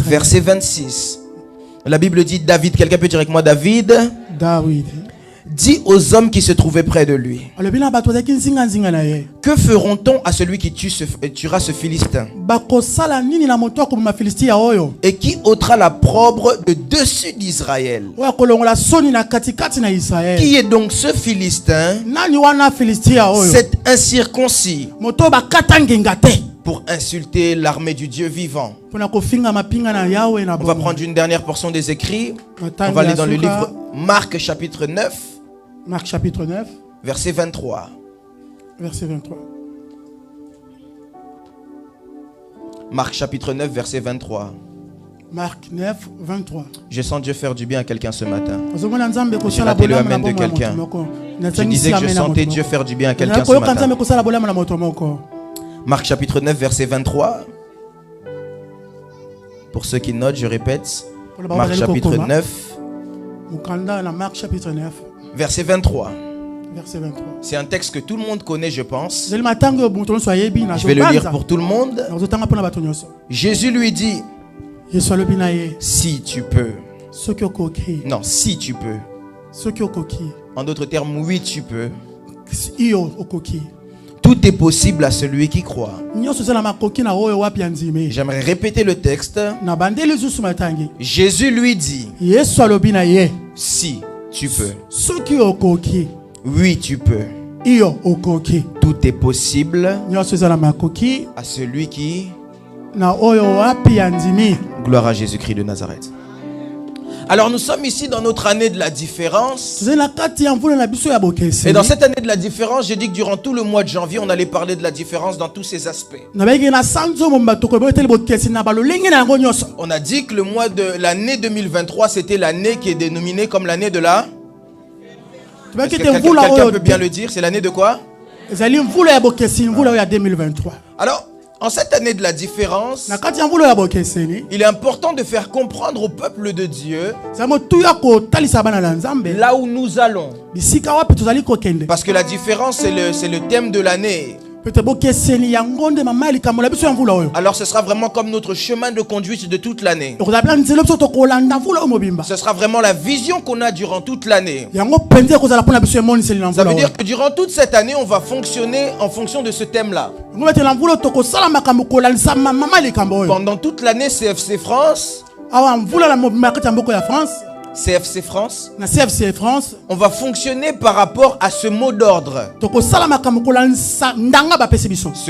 Verset 26. La Bible dit David, quelqu'un peut dire avec moi David dit aux hommes qui se trouvaient près de lui: que feront-on à celui qui tuera ce Philistin? Et qui ôtera la probre de dessus d'Israël? Qui est donc ce Philistin, cet incirconcis, pour insulter l'armée du Dieu vivant? On va prendre une dernière portion des écrits. On va aller dans le livre Marc chapitre 9. Marc chapitre 9. Verset 23. Verset 23. Marc chapitre 9, verset 23. Marc 9, 23. Je sens Dieu faire du bien à quelqu'un ce matin. J'ai raté le amen de quelqu'un. Je disais que je sentais Dieu faire du bien à quelqu'un ce matin. Marc chapitre 9, verset 23. Pour ceux qui notent, je répète. Marc chapitre 9. Marc chapitre 9. Verset 23. Verset 23. C'est un texte que tout le monde connaît, je pense. Je vais le lire pour tout le monde. Jésus lui dit: si tu peux. Non, si tu peux. En d'autres termes, oui, tu peux. Tout est possible à celui qui croit. J'aimerais répéter le texte. Jésus lui dit: si tu peux. Oui, tu peux. Tout est possible à celui qui... Gloire à Jésus-Christ de Nazareth. Alors nous sommes ici dans notre année de la différence. Et dans cette année de la différence, j'ai dit que durant tout le mois de janvier, on allait parler de la différence dans tous ses aspects. On a dit que le mois de l'année 2023, c'était l'année qui est dénominée comme l'année de la... Quelqu'un peut bien le dire, c'est l'année de quoi? Alors, en cette année de la différence, il est important de faire comprendre au peuple de Dieu là où nous allons. Parce que la différence, c'est le thème de l'année. Alors ce sera vraiment comme notre chemin de conduite de toute l'année. Ce sera vraiment la vision qu'on a durant toute l'année. Ça veut dire que durant toute cette année, on va fonctionner en fonction de ce thème-là. Pendant toute l'année, CFC France, CFC France, on va fonctionner par rapport à ce mot d'ordre. Ce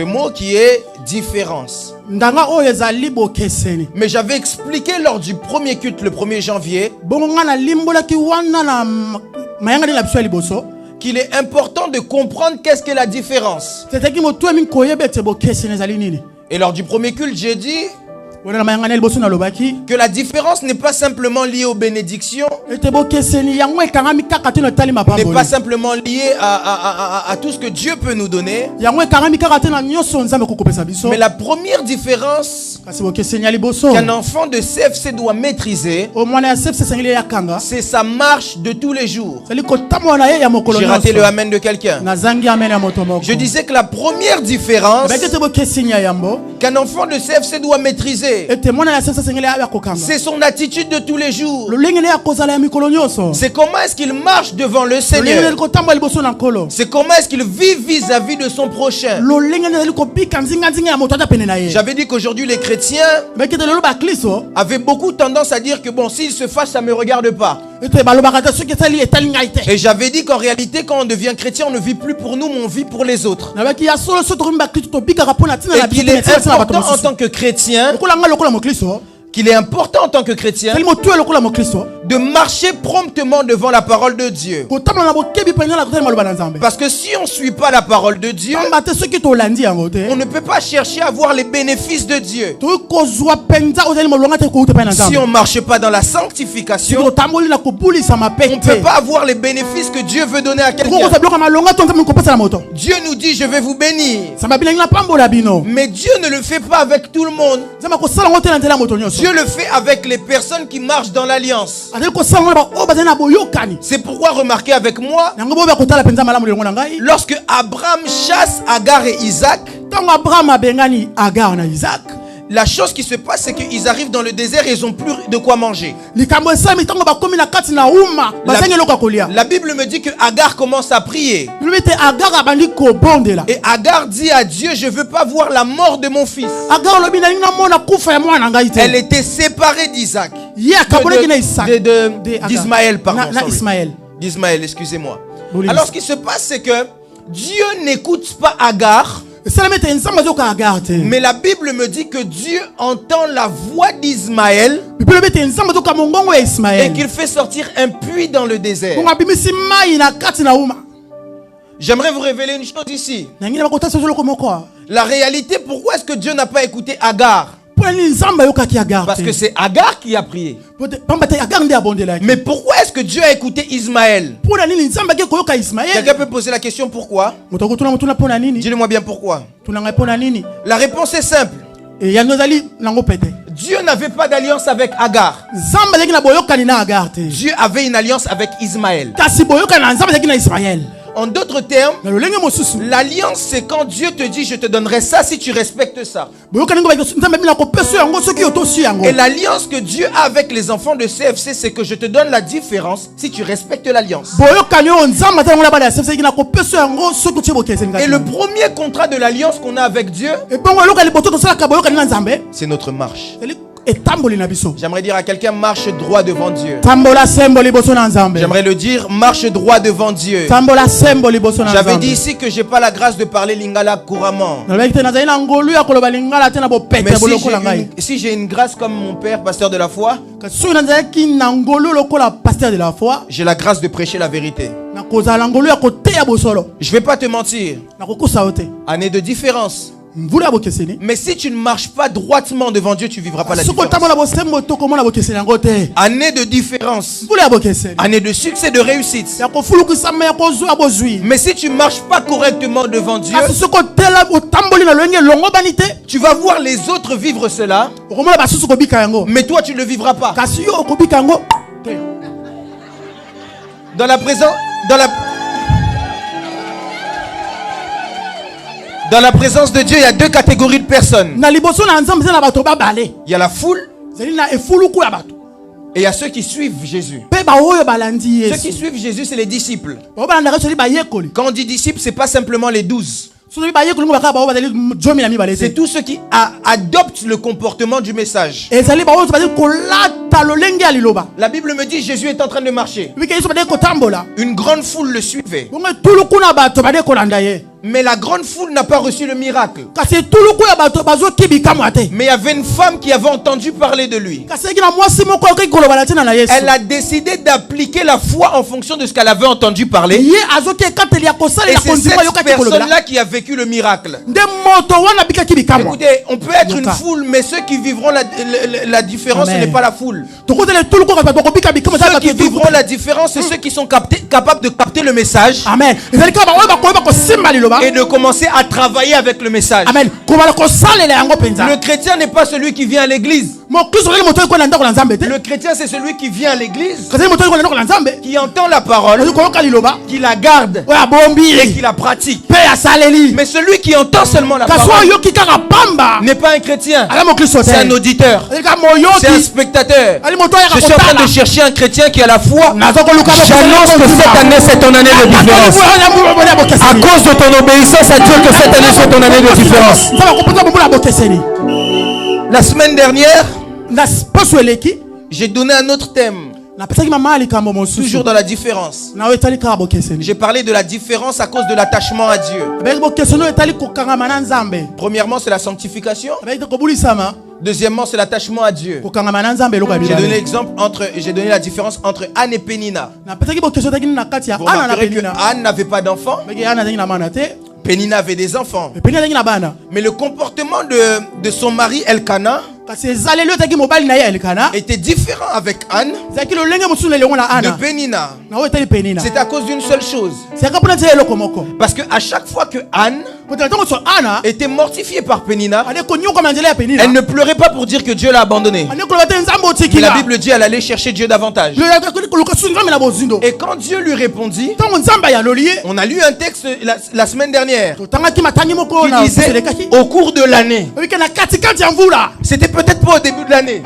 mot qui est différence. Mais j'avais expliqué lors du premier culte le 1er janvier qu'il est important de comprendre qu'est-ce qu'est la différence. Et lors du premier culte, j'ai dit que la différence n'est pas simplement liée aux bénédictions, n'est pas simplement liée à tout ce que Dieu peut nous donner. Mais la première différence qu'un enfant de CFC doit maîtriser, c'est sa marche de tous les jours. J'ai raté le amen de quelqu'un. Je disais que la première différence qu'un enfant de CFC doit maîtriser, c'est son attitude de tous les jours. C'est comment est-ce qu'il marche devant le Seigneur. C'est comment est-ce qu'il vit vis-à-vis de son prochain. J'avais dit qu'aujourd'hui les chrétiens avaient beaucoup tendance à dire que bon, s'il se fâche, ça ne me regarde pas. Et j'avais dit qu'en réalité, quand on devient chrétien, on ne vit plus pour nous, mais on vit pour les autres. Et qu'il est important en tant que chrétien, de marcher promptement devant la parole de Dieu. Parce que si on ne suit pas la parole de Dieu, on ne peut pas chercher à voir les bénéfices de Dieu. Si on ne marche pas dans la sanctification, on ne peut pas avoir les bénéfices que Dieu veut donner à quelqu'un. Dieu nous dit: je vais vous bénir. Mais Dieu ne le fait pas avec tout le monde. Dieu le fait avec les personnes qui marchent dans l'alliance. C'est pourquoi remarquez avec moi, lorsque Abraham chasse Agar et Isaac, la chose qui se passe, c'est qu'ils arrivent dans le désert et ils n'ont plus de quoi manger. La Bible me dit que Agar commence à prier. Et Agar dit à Dieu, je ne veux pas voir la mort de mon fils. Elle était séparée d'Isaac. D'Ismaël, pardon. D'Ismaël, excusez-moi. Alors ce qui se passe, c'est que Dieu n'écoute pas Agar. Mais la Bible me dit que Dieu entend la voix d'Ismaël et qu'il fait sortir un puits dans le désert. J'aimerais vous révéler une chose ici. La réalité, pourquoi est-ce que Dieu n'a pas écouté Agar? Parce que c'est Agar qui a prié. Mais pourquoi est-ce que Dieu a écouté Ismaël? Quelqu'un peut poser la question pourquoi? Dis-le-moi bien pourquoi. La réponse est simple. Dieu n'avait pas d'alliance avec Agar. Dieu avait une alliance avec Ismaël. En d'autres termes, l'alliance, c'est quand Dieu te dit je te donnerai ça si tu respectes ça. Et l'alliance que Dieu a avec les enfants de CFC, c'est que je te donne la différence si tu respectes l'alliance. Et le premier contrat de l'alliance qu'on a avec Dieu, c'est notre marche. J'aimerais dire à quelqu'un, marche droit devant Dieu. J'aimerais le dire, marche droit devant Dieu. J'avais dit ici que j'ai pas la grâce de parler lingala couramment. Mais si j'ai une grâce comme mon père, pasteur de la foi, j'ai la grâce de prêcher la vérité. Je vais pas te mentir. Année de différence. Mais si tu ne marches pas droitement devant Dieu, tu ne vivras pas la différence. Année de différence. Année de succès, de réussite. Mais si tu ne marches pas correctement devant Dieu, tu vas voir les autres vivre cela, mais toi tu ne le vivras pas. Dans la présence de Dieu, il y a deux catégories de personnes. Il y a la foule et il y a ceux qui suivent Jésus. Ceux qui suivent Jésus, c'est les disciples. Quand on dit disciples, ce n'est pas simplement les 12. C'est tous ceux qui adoptent le comportement du message. La Bible me dit Jésus est en train de marcher. Une grande foule le suivait. Mais la grande foule n'a pas reçu le miracle. Mais il y avait une femme qui avait entendu parler de lui. Elle a décidé d'appliquer la foi en fonction de ce qu'elle avait entendu parler. Et c'est cette personne-là qui a vécu le miracle. Écoutez, on peut être une foule, mais ceux qui vivront la différence, ce n'est pas la foule. Ceux qui vivront la différence, c'est ceux qui sont capables de capter le message. Amen. Et de commencer à travailler avec le message. Amen. Le chrétien n'est pas celui qui vient à l'église. Le chrétien, c'est celui qui vient à l'église, qui entend la parole, qui la garde et qui la pratique. Mais celui qui entend seulement la parole n'est pas un chrétien. C'est un auditeur. C'est un spectateur. Je suis en train de chercher un chrétien qui a la foi. J'annonce que cette année, c'est ton année de différence. À cause de ton obéissance à Dieu, que cette année soit ton année de différence. La semaine dernière, j'ai donné un autre thème. Toujours dans la différence. J'ai parlé de la différence à cause de l'attachement à Dieu. Premièrement, c'est la sanctification. Deuxièmement, c'est l'attachement à Dieu. J'ai donné la différence entre Anne et Pénina. Vous remarquerez que Anne n'avait pas d'enfant. Pénina avait des enfants. Mais le comportement de son mari Elkana était différent avec Anne de Pénina. C'est à cause d'une seule chose. Parce que à chaque fois que Anne était mortifiée par Pénina. Elle ne pleurait pas pour dire que Dieu l'a abandonnée. Mais la Bible dit qu'elle allait chercher Dieu davantage. Et quand Dieu lui répondit, on a lu un texte la semaine dernière qui disait au cours de l'année. C'était peut-être pas au début de l'année,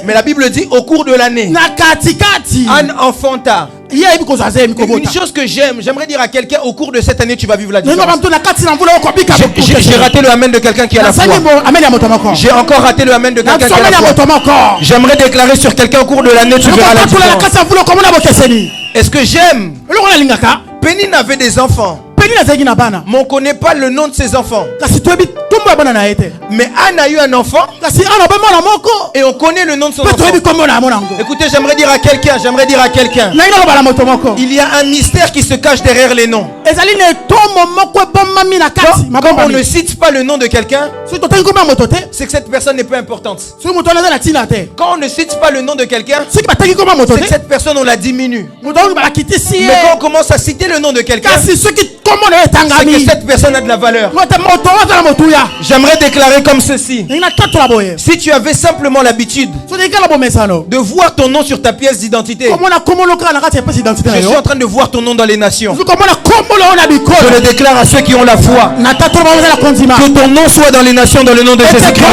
mais la Bible dit au cours de l'année. Anne enfanta. Une chose que j'aimerais dire à quelqu'un, au cours de cette année, tu vas vivre la différence. J'ai raté le amen de quelqu'un qui a la foi. J'ai encore raté le amen de quelqu'un qui a la foi. J'aimerais déclarer sur quelqu'un, au cours de l'année, tu verras la différence. Est-ce que j'aime? Pénine avait des enfants, mais on ne connaît pas le nom de ses enfants. Mais Anne a eu un enfant et on connaît le nom de son enfant. Écoutez, j'aimerais dire à quelqu'un, il y a un mystère qui se cache derrière les noms. Quand on ne cite pas le nom de quelqu'un, c'est que cette personne n'est pas importante. Quand on ne cite pas le nom de quelqu'un, c'est que cette personne, on la diminue. Mais quand on commence à citer le nom de quelqu'un, c'est que cette personne a de la valeur. J'aimerais déclarer comme ceci. Si tu avais simplement l'habitude de voir ton nom sur ta pièce d'identité, je suis en train de voir ton nom dans les nations. Je le déclare à ceux qui ont la foi. Que ton nom soit dans les nations dans le nom de Jésus-Christ.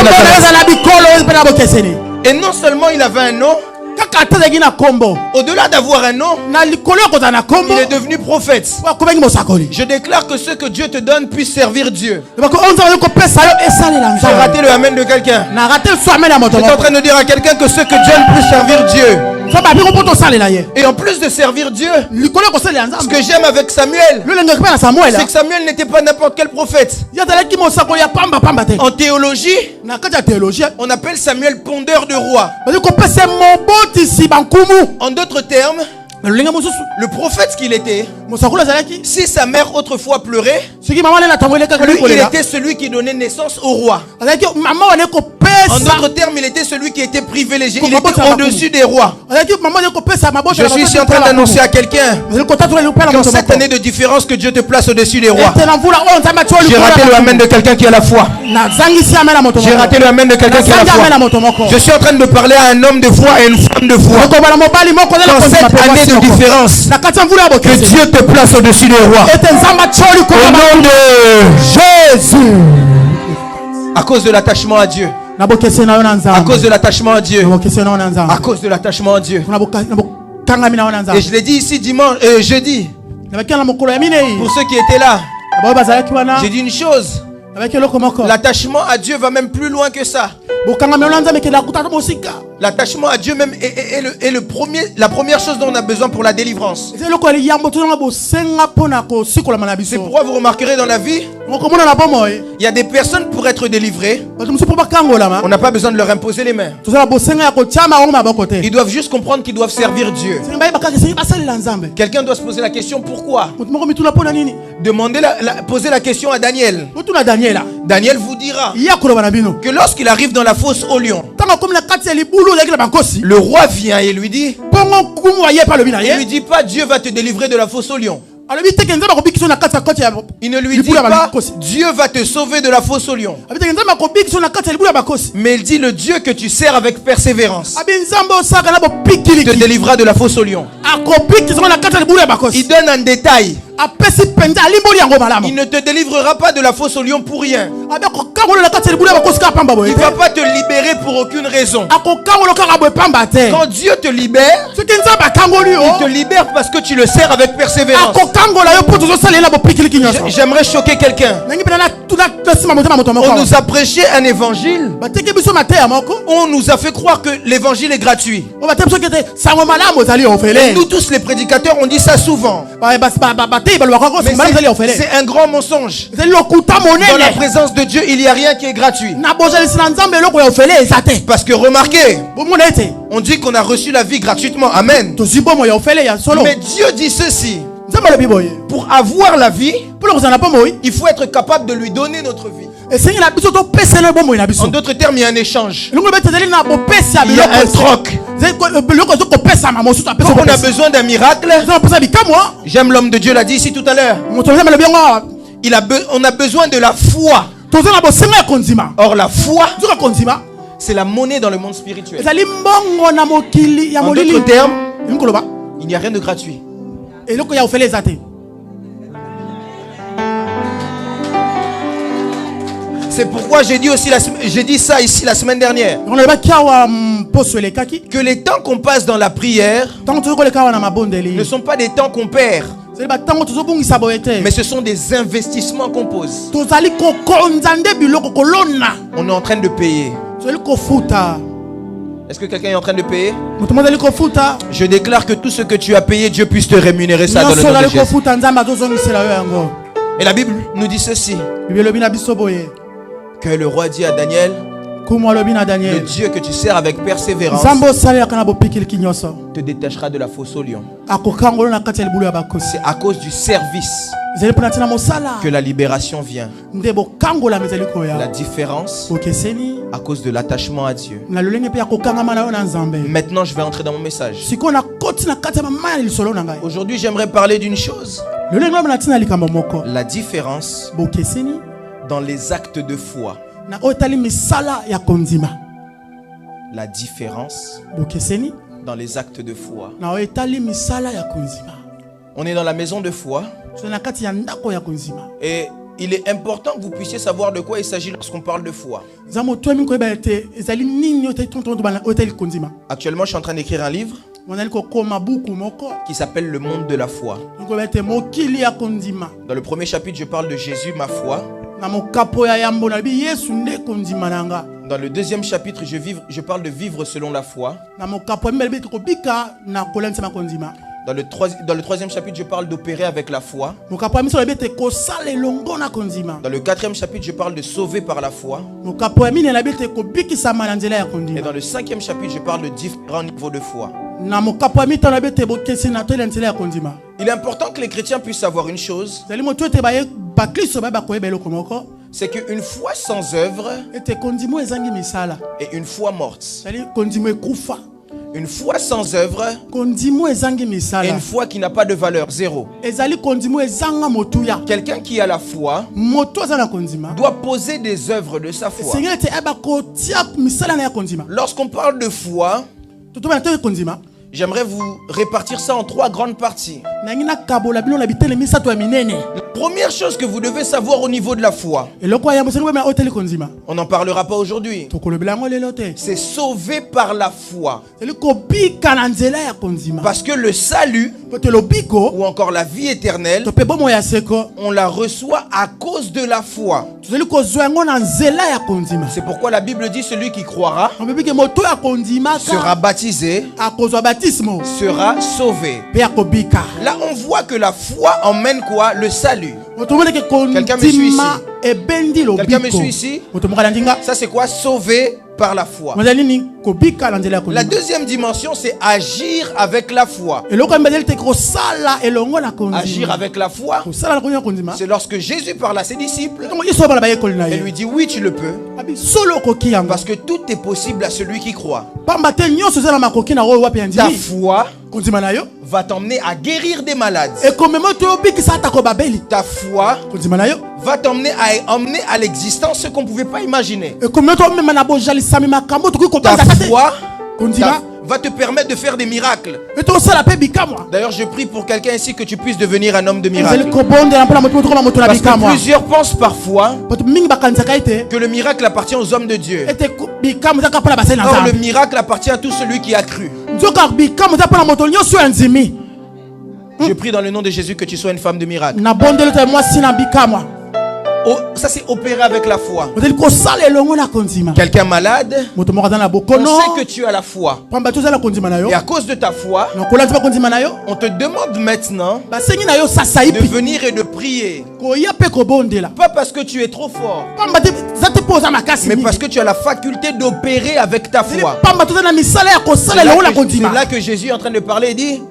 Et non seulement il avait un nom, au-delà d'avoir un nom, il est devenu prophète. Je déclare que ce que Dieu te donne puisse servir Dieu. J'ai raté le amen de quelqu'un. J'étais en train de dire à quelqu'un que ce que Dieu puisse servir Dieu. Et en plus de servir Dieu, ce que j'aime avec Samuel, c'est que Samuel n'était pas n'importe quel prophète. En théologie, on appelle Samuel pondeur de roi. En d'autres termes, le prophète qu'il était, si sa mère autrefois pleurait, lui, il était celui qui donnait naissance au roi. En d'autres termes, il était celui qui était privilégié. Il était au-dessus des rois. Je suis ici en train d'annoncer à quelqu'un qu'en cette année de différence, que Dieu te place au-dessus des rois. J'ai raté le amen de quelqu'un qui a la foi. J'ai raté le amen de quelqu'un qui a la foi. Je suis en train de parler à un homme de foi et une femme de foi. Dans cette année de différence, que Dieu te place au-dessus des rois. Au nom de Jésus. À cause de l'attachement à Dieu. À cause de l'attachement à Dieu. À cause de l'attachement à Dieu. Et je l'ai dit ici jeudi. Pour ceux qui étaient là, j'ai dit une chose. L'attachement à Dieu va même plus loin que ça. L'attachement à Dieu même est la première chose dont on a besoin pour la délivrance. C'est pourquoi vous remarquerez dans la vie, il y a des personnes pour être délivrées, on n'a pas besoin de leur imposer les mains. Ils doivent juste comprendre qu'ils doivent servir Dieu. Quelqu'un doit se poser la question pourquoi. Poser la question à Daniel. Daniel vous dira que lorsqu'il arrive dans la fosse au lion, le roi vient et lui dit, il lui dit pas Dieu va te délivrer de la fosse au lion. Il ne lui dit pas Dieu va te sauver de la fosse au lion, mais il dit le Dieu que tu sers avec persévérance te délivrera de la fosse au lion. Il donne un détail. Il ne te délivrera pas de la fosse au lion pour rien. Il ne va pas te libérer pour aucune raison. Quand Dieu te libère, il te libère parce que tu le sers avec persévérance. J'aimerais choquer quelqu'un. On nous a prêché un évangile. On nous a fait croire que l'évangile est gratuit. Et nous tous les prédicateurs on dit ça souvent. Mais c'est un grand mensonge. Dans la présence de Dieu, il n'y a rien qui est gratuit. Parce que remarquez, on dit qu'on a reçu la vie gratuitement. Amen. Mais Dieu dit ceci. Pour avoir la vie, il faut être capable de lui donner notre vie. En d'autres termes, il y a un échange. Il y a un troc. Quand on a besoin d'un miracle, j'aime l'homme de Dieu l'a dit ici tout à l'heure. on a besoin de la foi. Or la foi, c'est la monnaie dans le monde spirituel. En d'autres termes, il n'y a rien de gratuit. C'est pourquoi j'ai dit ça ici la semaine dernière. Que les temps qu'on passe dans la prière ne sont pas des temps qu'on perd, mais ce sont des investissements qu'on pose. On est en train de payer. Est-ce que quelqu'un est en train de payer? Je déclare que tout ce que tu as payé, Dieu puisse te rémunérer ça dans le nom de Jésus. Et la Bible nous dit ceci, que le roi dit à Daniel, le Dieu que tu sers avec persévérance te détachera de la fosse au lion. C'est à cause du service que la libération vient. La différence à cause de l'attachement à Dieu. Maintenant, je vais entrer dans mon message. Aujourd'hui, j'aimerais parler d'une chose. La différence dans les actes de foi. La différence dans les actes de foi. On est dans la maison de foi. Et il est important que vous puissiez savoir de quoi il s'agit lorsqu'on parle de foi. Actuellement, je suis en train d'écrire un livre qui s'appelle Le monde de la foi. Dans le premier chapitre, je parle de Jésus, ma foi. Dans le deuxième chapitre, je parle de vivre selon la foi. Dans le troisième chapitre, je parle d'opérer avec la foi. Dans le quatrième chapitre, je parle de sauver par la foi. Et dans le cinquième chapitre, je parle de différents niveaux de foi. Il est important que les chrétiens puissent savoir une chose. C'est qu'une foi sans œuvre est une foi morte. Une foi sans œuvre est une foi qui n'a pas de valeur, zéro. Quelqu'un qui a la foi doit poser des œuvres de sa foi. Lorsqu'on parle de foi, j'aimerais vous répartir ça en 3 grandes parties. La première chose que vous devez savoir au niveau de la foi, on n'en parlera pas aujourd'hui, c'est sauvé par la foi. Parce que le salut ou encore la vie éternelle, on la reçoit à cause de la foi. C'est pourquoi la Bible dit celui qui croira sera baptisé, sera sauvé. Là on voit que la foi emmène quoi? Le salut. Quelqu'un me suit ici? Quelqu'un me suit ici? Ça c'est quoi? Sauvé par la foi. La deuxième dimension, c'est agir avec la foi. Agir avec la foi, c'est lorsque Jésus parle à ses disciples et lui dit oui, tu le peux, parce que tout est possible à celui qui croit. Ta foi va t'emmener à guérir des malades. Ta foi va t'emmener à l'existence ce qu'on ne pouvait pas imaginer. Ta foi va te permettre de faire des miracles. D'ailleurs, je prie pour quelqu'un ici que tu puisses devenir un homme de miracle. Parce que plusieurs pensent parfois que le miracle appartient aux hommes de Dieu. Or, le miracle appartient à tout celui qui a cru. Je prie dans le nom de Jésus que tu sois une femme de miracle. Oh, ça c'est opérer avec la foi. Quelqu'un malade, on sait que tu as la foi. Et à cause de ta foi, on te demande maintenant de venir et de prier. Pas parce que tu es trop fort, mais parce que tu as la faculté d'opérer avec ta foi. C'est là que Jésus est en train de parler et dit: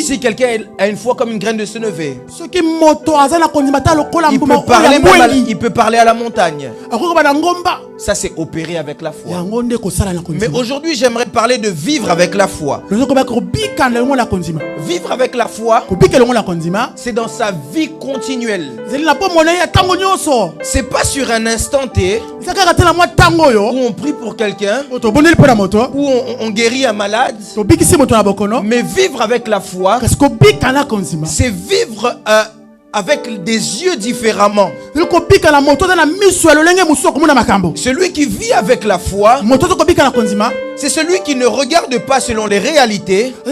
Si quelqu'un a une foi comme une graine de sénévé, il peut parler à la montagne. Ça, c'est opérer avec la foi. Mais aujourd'hui, j'aimerais parler de vivre avec la foi. Vivre avec la foi, c'est dans sa vie continuelle. C'est pas sur un instant T où on prie pour quelqu'un, où on guérit un malade. Mais vivre avec la foi, c'est vivre avec des yeux différemment. Celui qui vit avec la foi, c'est celui qui ne regarde pas selon les réalités que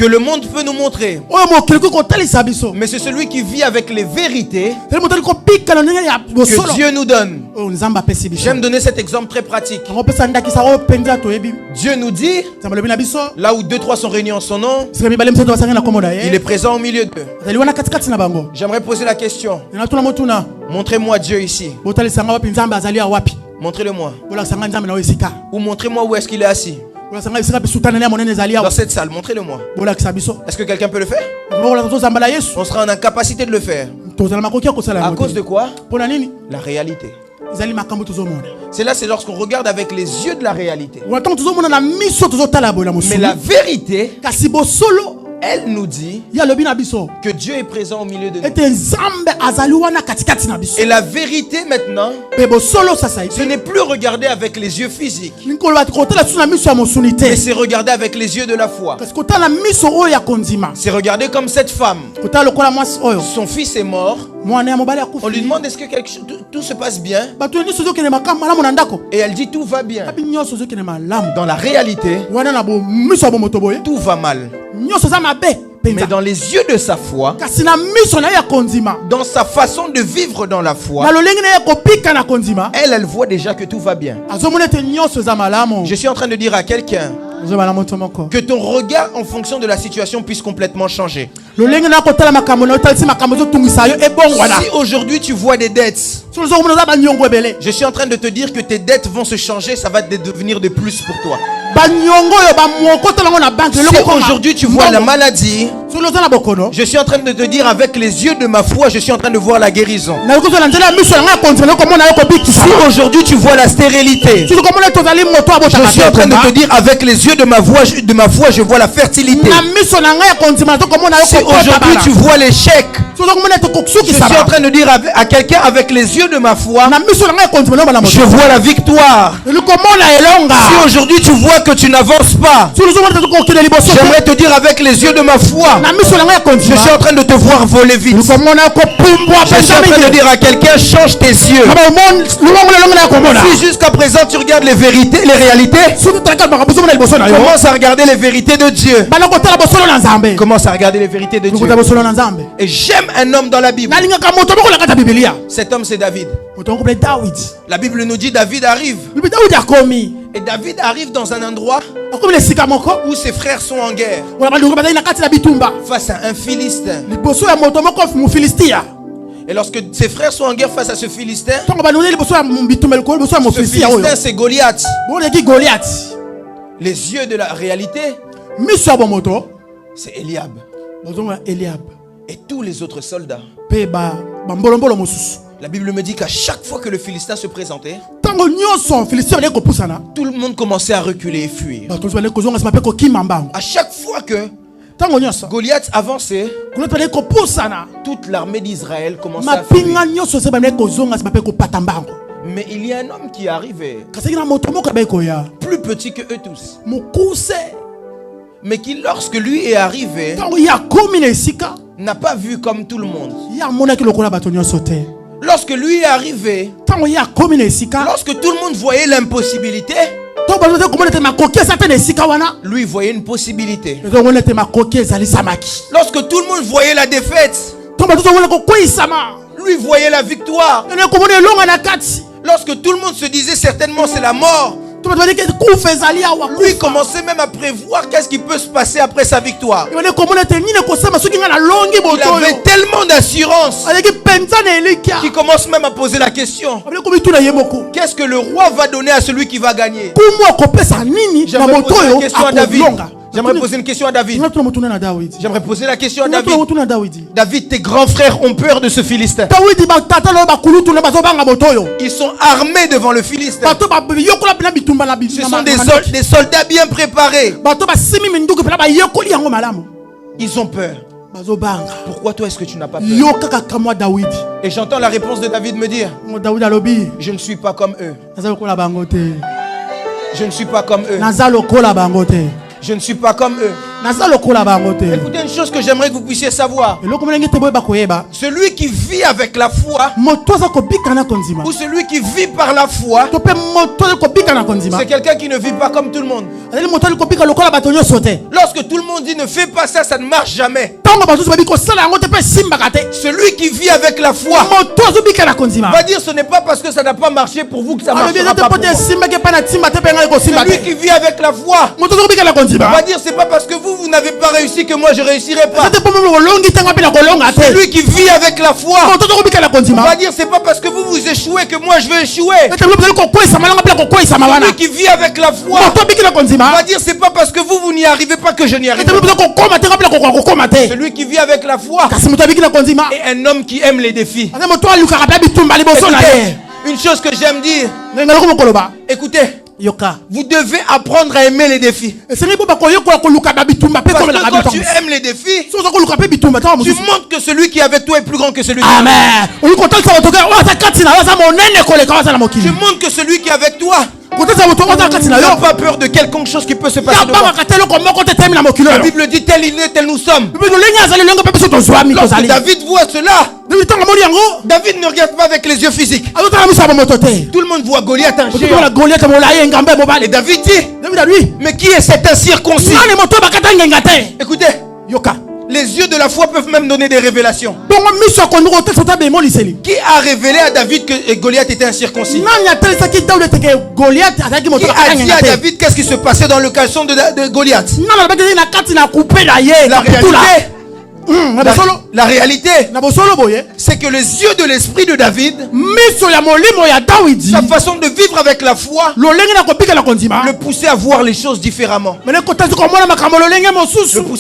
le monde peut nous montrer. Mais c'est celui qui vit avec les vérités que Dieu nous donne. J'aime donner cet exemple très pratique. Dieu nous dit, là où 2-3 sont réunis en son nom, il est présent au milieu d'eux. J'aimerais poser la question. Montrez-moi Dieu ici. Montrez-le-moi. Ou montrez-moi où est-ce qu'il est assis. Dans cette salle, montrez-le-moi. Est-ce que quelqu'un peut le faire? On sera en incapacité de le faire. À cause de quoi? La réalité. C'est là, c'est lorsqu'on regarde avec les yeux de la réalité. Mais la vérité, elle nous dit que Dieu est présent au milieu de nous. Et la vérité maintenant, ce n'est plus regarder avec les yeux physiques, mais c'est regarder avec les yeux de la foi. C'est regarder comme cette femme. Son fils est mort. On lui demande est-ce que tout se passe bien? Et elle dit tout va bien. Dans la réalité, tout va mal. Mais dans les yeux de sa foi, dans sa façon de vivre dans la foi, elle voit déjà que tout va bien. Je suis en train de dire à quelqu'un que ton regard en fonction de la situation puisse complètement changer. Si aujourd'hui tu vois des dettes, je suis en train de te dire que tes dettes vont se changer, ça va devenir de plus pour toi. Si aujourd'hui tu vois la maladie, je suis en train de te dire avec les yeux de ma foi, je suis en train de voir la guérison. Si aujourd'hui tu vois la stérilité, je suis en train de te dire avec les yeux de ma foi, je vois la fertilité. Si aujourd'hui tu vois l'échec, je suis en train de dire à quelqu'un avec les yeux de ma foi, je vois la victoire. Si aujourd'hui tu vois que tu n'avances pas, j'aimerais te dire avec les yeux de ma foi, je suis en train de te voir voler vite. Je suis en train de dire à quelqu'un, change tes yeux. Si jusqu'à présent tu regardes les vérités, les réalités, commence à regarder les vérités de Dieu. Commence à regarder les vérités de Dieu. Et j'aime un homme dans la Bible. Cet homme, c'est David. La Bible nous dit David arrive. Et David arrive dans un endroit où ses frères sont en guerre face à un Philistin. Et lorsque ses frères sont en guerre face à ce Philistin, c'est Goliath. Les yeux de la réalité, c'est Eliab. Et tous les autres soldats. La Bible me dit qu'à chaque fois que le Philistin se présentait, tout le monde commençait à reculer et fuir. À chaque fois que Goliath avançait, toute l'armée d'Israël commençait à fuir. Mais il y a un homme qui est arrivé, plus petit que eux tous, mais qui lorsque lui est arrivé, n'a pas vu comme tout le monde. Lorsque lui est arrivé, lorsque tout le monde voyait l'impossibilité, lui voyait une possibilité. Lorsque tout le monde voyait la défaite, lui voyait la victoire. Lorsque tout le monde se disait certainement c'est la mort, Lui commençait même à prévoir qu'est-ce qui peut se passer après sa victoire. Il avait tellement d'assurance qu'il commence même à poser la question: qu'est-ce que le roi va donner à celui qui va gagner? J'aimerais poser une question à David. J'aimerais poser une question à David. J'aimerais poser la question à David. David, tes grands frères ont peur de ce Philistin. Ils sont armés devant le Philistin. Ce sont des soldats bien préparés. Ils ont peur. Pourquoi toi est-ce que tu n'as pas peur? Et j'entends la réponse de David me dire: je ne suis pas comme eux. Je ne suis pas comme eux. Je ne suis pas comme eux. Écoutez une chose que j'aimerais que vous puissiez savoir. Celui qui vit avec la foi, ou celui qui vit par la foi, c'est quelqu'un qui ne vit pas comme tout le monde. Lorsque tout le monde dit ne fais pas ça, ça ne marche jamais. Celui qui vit avec la foi va dire ce n'est pas parce que ça n'a pas marché pour vous que ça marchera pas pour moi. Celui qui vit avec la foi va dire c'est pas parce que vous n'avez pas réussi que moi je réussirai pas. Celui qui vit avec la foi va dire c'est pas parce que vous échouez que moi je vais échouer. Celui qui vit avec la foi va dire c'est pas parce que vous n'y arrivez pas que je n'y arrive pas. Celui qui vit avec la foi est un homme qui aime les défis. Écoutez, une chose que j'aime dire. Écoutez, vous devez apprendre à aimer les défis. Parce que quand tu aimes les défis, tu montres que celui qui est avec toi est plus grand que celui qui est avec toi. Tu montres que celui qui est avec toi n'a pas peur de quelconque chose qui peut se passer devant. La Bible dit tel il est, tel nous sommes. Lorsque David voit cela, David ne regarde pas avec les yeux physiques. Tout le monde voit Goliath un géant. Et David dit: mais qui est cet incirconcis? Écoutez, les yeux de la foi peuvent même donner des révélations. Qui a révélé à David que Goliath était incirconcis? Qui a dit à David qu'est-ce qui se passait dans le caleçon de Goliath? La réalité, c'est que les yeux de l'esprit de David, sa façon de vivre avec la foi, le poussait à voir les choses différemment. Le poussait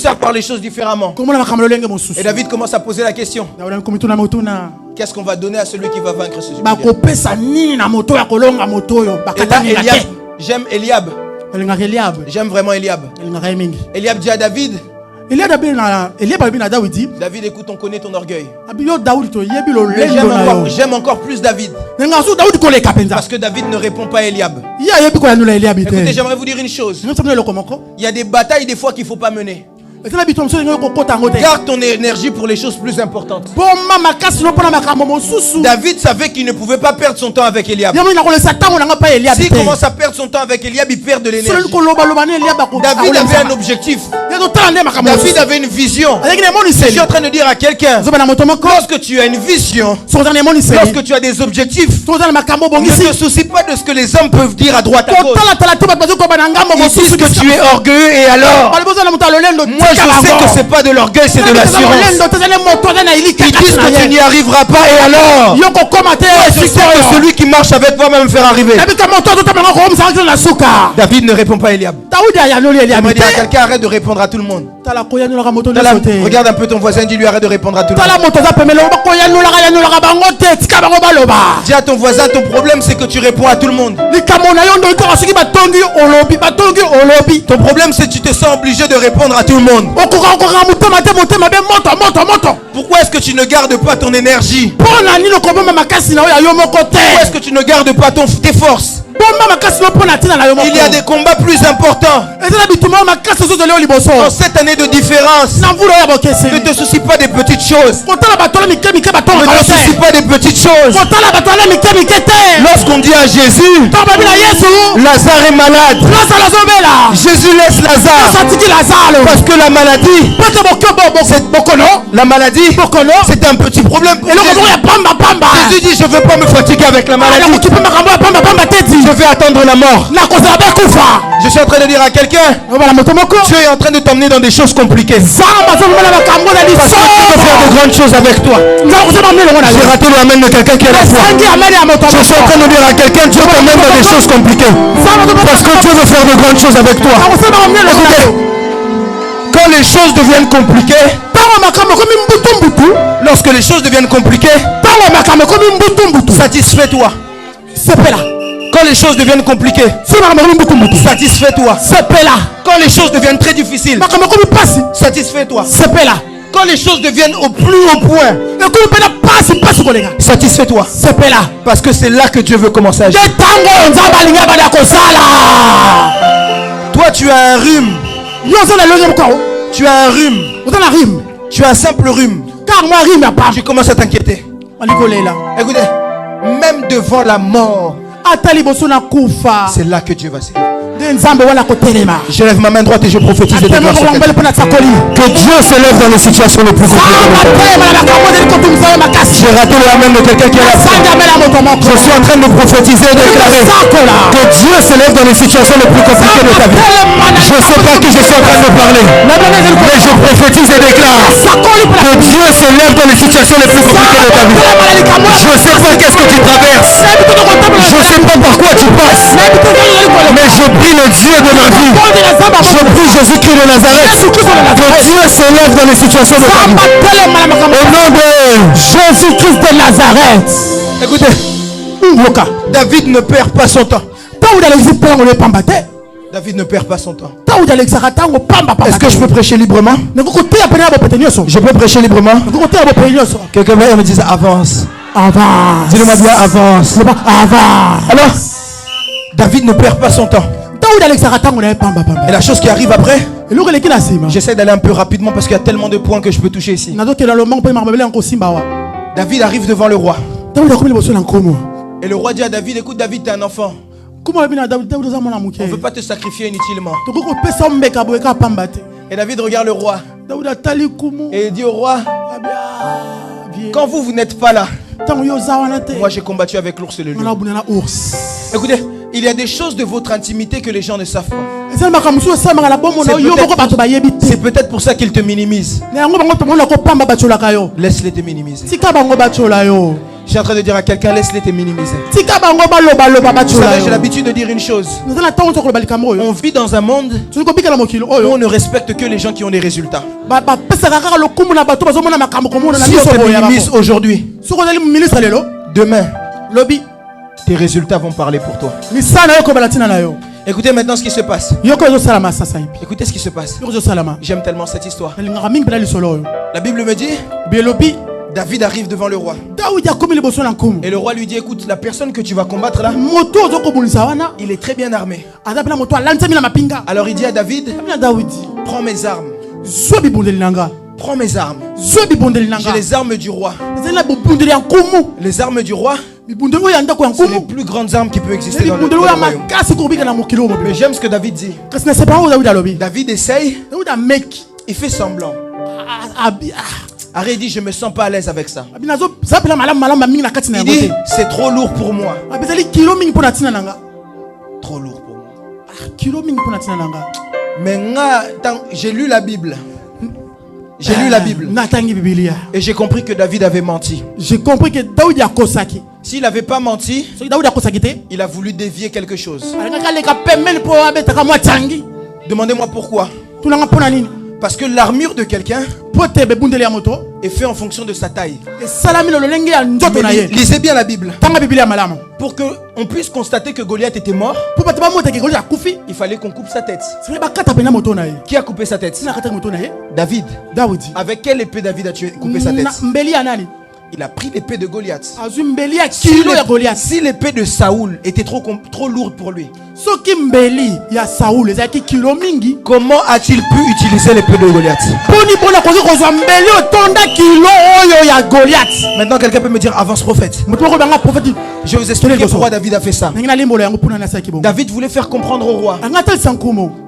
à voir les choses différemment. Et David commence à poser la question: qu'est-ce qu'on va donner à celui qui va vaincre ce Goliath? Et là, j'aime Eliab. J'aime vraiment Eliab. Eliab dit à David: David, écoute, on connaît ton orgueil. Mais j'aime encore plus David. Parce que David ne répond pas à Eliab. Écoutez, j'aimerais vous dire une chose. Il y a des batailles des fois qu'il ne faut pas mener. Garde ton énergie pour les choses plus importantes. David savait qu'il ne pouvait pas perdre son temps avec Eliab. S'il commence à perdre son temps avec Eliab, il perd de l'énergie. David avait un objectif. David avait une vision. Je suis en train de dire à quelqu'un: lorsque tu as une vision, lorsque tu as des objectifs, ne te soucie pas de ce que les hommes peuvent dire à droite à gauche. Ils disent que tu es orgueilleux, et alors? Moi je sais que c'est pas de l'orgueil, c'est de l'assurance. Ils disent que tu n'y arriveras pas, et alors? Moi je sais que celui qui marche avec toi va me faire arriver. David ne répond pas à Eliab. J'aimerais dire à quelqu'un: arrête de répondre à tout le monde. Regarde un peu ton voisin, dis-lui arrête de répondre à tout le monde. Dis à ton voisin: ton problème c'est que tu réponds à tout le monde. Ton problème c'est que tu te sens obligé de répondre à tout le monde. Pourquoi est-ce que tu ne gardes pas ton énergie? Pourquoi est-ce que tu ne gardes pas tes forces? Il y a des combats plus importants. En cette année de différence, ne te soucie pas des petites choses. Ne te soucie pas des petites choses. Lorsqu'on dit à Jésus: Lazare est malade, Jésus laisse Lazare. Parce que la maladie, c'est un petit problème pour Jésus. Jésus dit: je ne veux pas me fatiguer avec la maladie. Je vais attendre la mort. Je suis en train de dire à quelqu'un, Dieu est en train de t'emmener dans des choses compliquées. Parce que Dieu veut faire de grandes choses avec toi. J'ai raté le amen de quelqu'un qui est là. Je suis en train de dire à quelqu'un, Dieu t'emmène dans des choses compliquées. Parce que Dieu veut faire de grandes choses avec toi. Quand les choses deviennent compliquées, lorsque les choses deviennent compliquées, satisfais-toi. Quand les choses deviennent compliquées, satisfais-toi. Quand les choses deviennent très difficiles, satisfais-toi. Quand les choses deviennent au plus haut point, satisfais-toi. Parce que c'est là que Dieu veut commencer à agir. Toi, tu as un rhume. Tu as un rhume. Tu as un simple rhume. Tu commences à t'inquiéter. Écoutez, même devant la mort, c'est là que Dieu va s'élever. Je lève ma main droite et je prophétise et déclare que Dieu s'élève dans les situations les plus compliquées. J'ai raté le amen de quelqu'un qui est là. Je suis en train de prophétiser et déclarer que Dieu s'élève dans les situations les plus compliquées de ta vie. Je ne sais pas qui je suis en train de parler, mais je prophétise et déclare que Dieu s'élève dans les situations les plus compliquées de ta vie. Je ne sais pas qu'est-ce que tu traverses, je ne sais pas par quoi tu passes, mais je prie le Dieu de ma vie, je prie Jésus-Christ de Nazareth, que Dieu s'élève dans les situations de ta vie. Au nom de Jésus-Christ de Nazareth. Écoutez, David ne perd pas son temps. David ne perd pas son temps. Est-ce que je peux prêcher librement? Je peux prêcher librement. Quelqu'un va me dire avance. Avance. Dis-le-moi bien avance. Avance. Alors, David ne perd pas son temps. Et la chose qui arrive après, j'essaie d'aller un peu rapidement parce qu'il y a tellement de points que je peux toucher ici. David arrive devant le roi. Et le roi dit à David, écoute David, tu es un enfant. On ne veut pas te sacrifier inutilement. Et David regarde le roi. Et il dit au roi, quand vous n'êtes pas là, moi j'ai combattu avec l'ours et le lion. Écoutez, il y a des choses de votre intimité que les gens ne savent pas. C'est peut-être pour ça qu'ils te minimisent. Laisse-les te minimiser. Je suis en train de dire à quelqu'un, laisse-les te minimiser. Vous savez, j'ai l'habitude de dire une chose. On vit dans un monde où on ne respecte que les gens qui ont des résultats. Si on te minimise aujourd'hui, demain, tes résultats vont parler pour toi. Écoutez maintenant ce qui se passe. Écoutez ce qui se passe. J'aime tellement cette histoire. La Bible me dit, David arrive devant le roi. Et le roi lui dit, écoute, la personne que tu vas combattre là, il est très bien armé. Alors il dit à David, prends mes armes. Prends mes armes. J'ai les armes du roi. Les armes du roi, c'est les plus grandes armes qui peuvent exister dans le royaume. Mais j'aime ce que David dit. David essaye. Il fait semblant. Arrête, il dit, je me sens pas à l'aise avec ça. Il dit, c'est trop lourd pour moi. Trop lourd pour moi. Mais j'ai lu la Bible. J'ai lu la Bible. Et j'ai compris que David avait menti. J'ai compris que David a kosaki. S'il n'avait pas menti, il a voulu dévier quelque chose. Demandez-moi pourquoi. Parce que l'armure de quelqu'un est fait en fonction de sa taille. Lisez bien la Bible. Pour qu'on puisse constater que Goliath était mort, il fallait qu'on coupe sa tête. Qui a coupé sa tête? David. Avec quelle épée David a coupé sa tête? Il a pris l'épée de Goliath. Si l'épée de Saoul était trop lourde pour lui, comment a-t-il pu utiliser l'épée de Goliath? Maintenant quelqu'un peut me dire, avance prophète. Je vais vous expliquer pourquoi David a fait ça. David voulait faire comprendre au roi,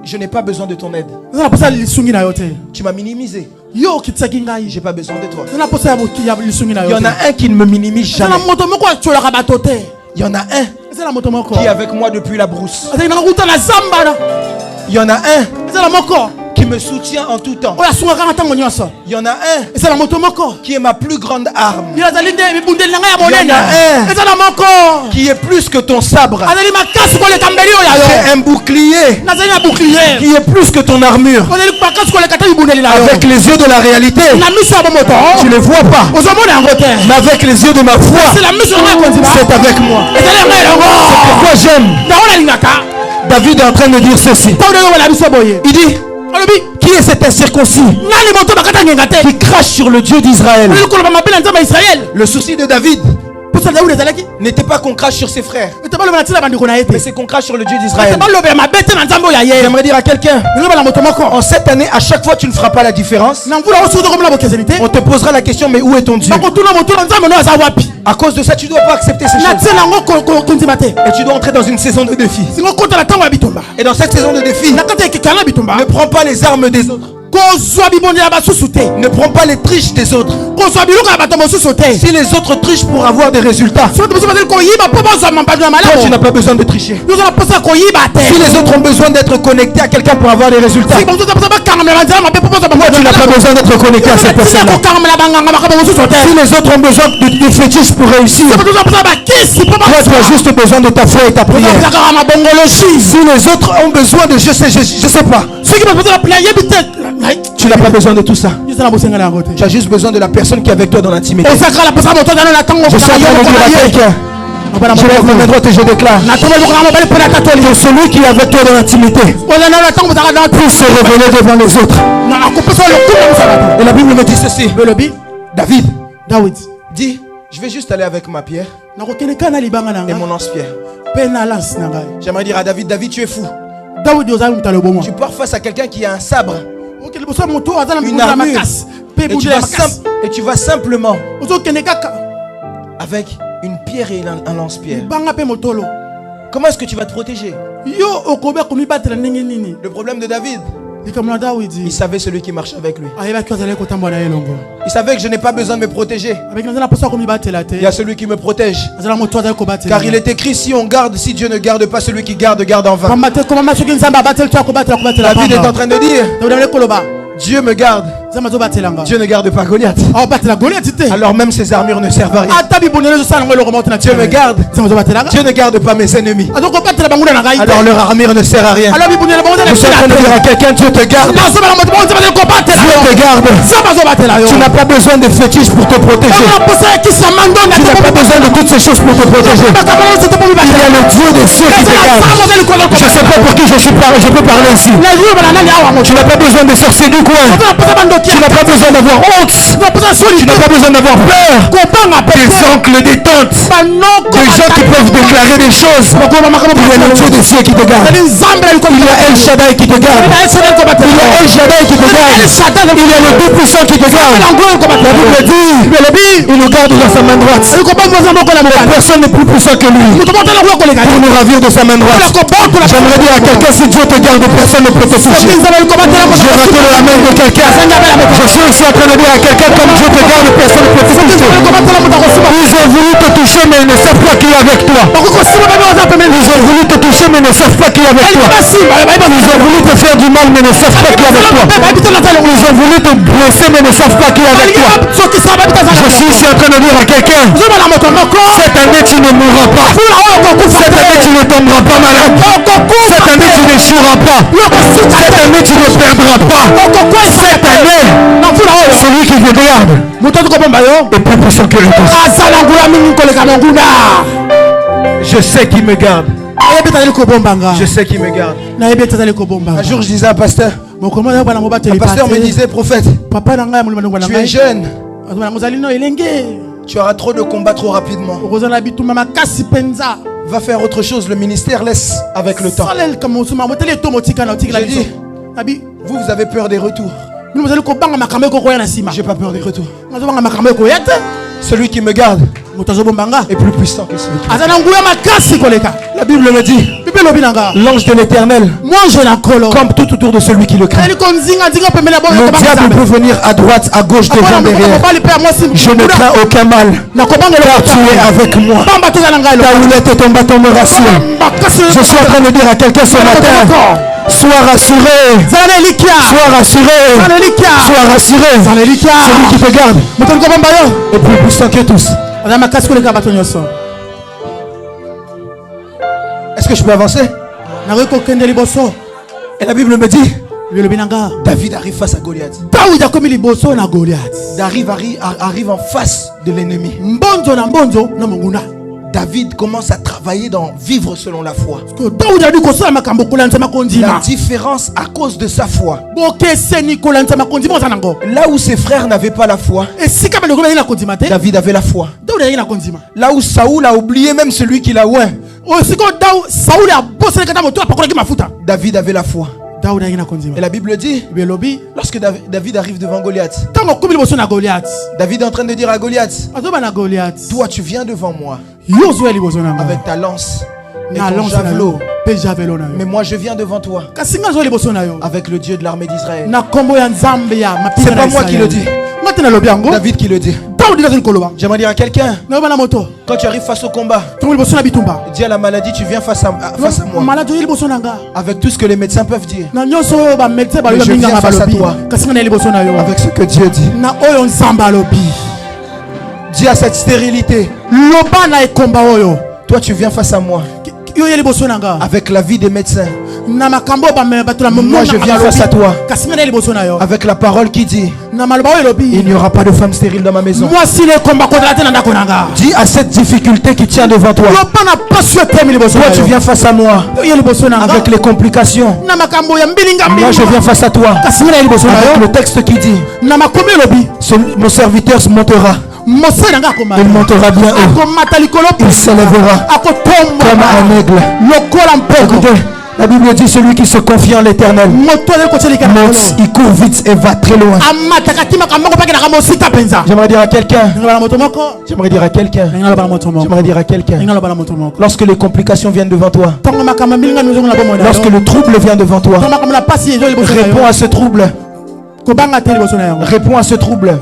je n'ai pas besoin de ton aide. Tu m'as minimisé. J'ai pas besoin de toi. Il y en a un qui ne me minimise jamais. Il y en a un qui est avec moi depuis la brousse. Il y en a un qui me soutient en tout temps. Il y en a un qui est ma plus grande arme. Il y en a un qui est plus que ton sabre. C'est un bouclier qui est plus que ton armure. Avec les yeux de la réalité, tu ne les vois pas. Mais avec les yeux de ma foi, c'est avec moi. C'est pourquoi j'aime. David est en train de dire ceci. Il dit: qui est cet incirconcis qui crache sur le Dieu d'Israël? Le souci de David n'était pas qu'on crache sur ses frères, mais c'est qu'on crache sur le Dieu d'Israël. J'aimerais dire à quelqu'un, en cette année, à chaque fois tu ne feras pas la différence, on te posera la question: mais où est ton Dieu? À cause de ça, tu ne dois pas accepter ces choses. Et tu dois entrer dans une saison de défi. Et dans cette saison de défi, ne prends pas les armes des autres. Ne prends pas les triches des autres. Si les autres trichent pour avoir des résultats, toi tu n'as pas besoin de tricher. Si les autres ont besoin d'être connectés à quelqu'un pour avoir des résultats, toi tu n'as pas besoin d'être connecté à cette personne-là. Si les autres ont besoin de fétiches pour réussir, toi tu as juste besoin de ta foi et ta prière. Si les autres ont besoin de je sais pas, tu n'as pas besoin de tout ça. Tu as juste besoin de la personne qui est avec toi dans l'intimité. Je suis en train de dire à quelqu'un, je lève ma main droite et je déclare que celui qui est avec toi dans l'intimité puisse se révéler devant les autres. Et la Bible me dit ceci. David dit: je vais juste aller avec ma pierre et mon lance-pierre. J'aimerais dire à David: David, tu es fou. Tu pars face à quelqu'un qui a un sabre, une armure, et tu vas simplement avec une pierre et un lance-pierre. Comment est-ce que tu vas te protéger? Le problème de David, il savait celui qui marche avec lui. Il savait que je n'ai pas besoin de me protéger. Il y a celui qui me protège. Car il est écrit: si si Dieu ne garde pas, celui qui garde en vain. David est en train de dire: Dieu me garde. Dieu ne garde pas Goliath. Alors même ses armures ne servent à rien. Dieu me garde. Dieu ne garde pas mes ennemis. Alors leur armure ne sert à rien. Je suis en train de dire à quelqu'un: Dieu te garde. Dieu te garde. Tu n'as pas besoin de fétiches pour te protéger. Tu n'as pas besoin de toutes ces choses pour te protéger. Il y a le Dieu des cieux qui te garde. Je ne sais pas pour qui je peux parler ici. Tu n'as pas besoin de sorciers du coin. Tu n'as pas besoin d'avoir honte. Tu n'as pas besoin d'avoir peur des oncles, des tantes, des gens qui peuvent déclarer des choses. Il y a le Dieu des cieux qui te garde. Il y a El Shaddai qui te garde. Il y a El Shaddai qui te garde. Il y a le Tout-Puissant qui te garde. La Bible dit: il nous garde dans sa main droite. Personne n'est plus puissant que lui pour nous ravir de sa main droite. J'aimerais dire à quelqu'un: si Dieu te garde, personne ne peut te toucher. Je rappelle la main de quelqu'un. Je suis aussi en train de dire à quelqu'un: comme Dieu te garde, personne ne peut te toucher. Ils ont voulu te toucher, mais ils ne savent pas qui est avec toi. Ils ont voulu te toucher, mais ils ne savent pas qui est avec toi. Ils ont voulu te faire du mal, mais ne savent pas qui est avec toi. Ils ont voulu te blesser, mais ne savent pas qui est avec toi. Je suis ici en train de dire à quelqu'un: cette année tu ne mourras pas. Cette année tu ne tomberas pas malade. Cette année tu n'échoueras pas. Cette année tu ne perdras pas. Cette année, celui qui te garde est plus puissant que les autres. Je sais qui me garde. Je sais qui me garde. Un jour je disais à un pasteur, le pasteur me disait: prophète, tu es jeune, tu auras trop de combats trop rapidement. Va faire autre chose, le ministère laisse avec le temps. J'ai dit: vous avez peur des retours. J'ai pas peur des retours. Celui qui me garde est plus puissant que celui qui la Bible me dit, l'ange de l'Éternel campe tout autour de celui qui le craint. Le diable peut venir à droite, à gauche, devant, derrière. Je ne crains aucun mal, car tu es avec moi. Ta houlette et ton bâton me rassurent. Je suis en train de dire à quelqu'un ce matin, sois rassuré. Sois rassuré. Sois rassuré. Celui qui te garde est plus puissant que tous. Est-ce que je peux avancer? Et la Bible me dit, David arrive face à Goliath. David arrive en face de l'ennemi. David commence à travailler dans vivre selon la foi. La différence à cause de sa foi. Là où ses frères n'avaient pas la foi, David avait la foi. Là où Saoul a oublié même celui qui l'a oint, David avait la foi. Et la Bible dit, lorsque David arrive devant Goliath, David est en train de dire à Goliath, toi tu viens devant moi avec ta lance et ton javelot, mais moi je viens devant toi avec le Dieu de l'armée d'Israël. C'est pas moi qui le dis, David qui le dit. J'aimerais dire à quelqu'un, quand tu arrives face au combat, dis à la maladie, tu viens face à moi. Avec tout ce que les médecins peuvent dire, mais je viens face à toi avec ce que Dieu dit. Dis à cette stérilité, toi tu viens face à moi avec la vie des médecins. Moi je viens face à toi avec la parole qui dit, il n'y aura pas de femme stérile dans ma maison. Dis à cette difficulté qui tient devant toi, toi tu viens face à moi avec les complications. Moi je viens face à toi avec le texte qui dit, mon serviteur se montera. Il montera bien haut. Il s'élèvera comme un aigle. Écoutez, la Bible dit, celui qui se confie en l'Éternel monte, il court vite et va très loin. J'aimerais dire à quelqu'un, lorsque les complications viennent devant toi, lorsque le trouble vient devant toi, réponds à ce trouble. Réponds à ce trouble.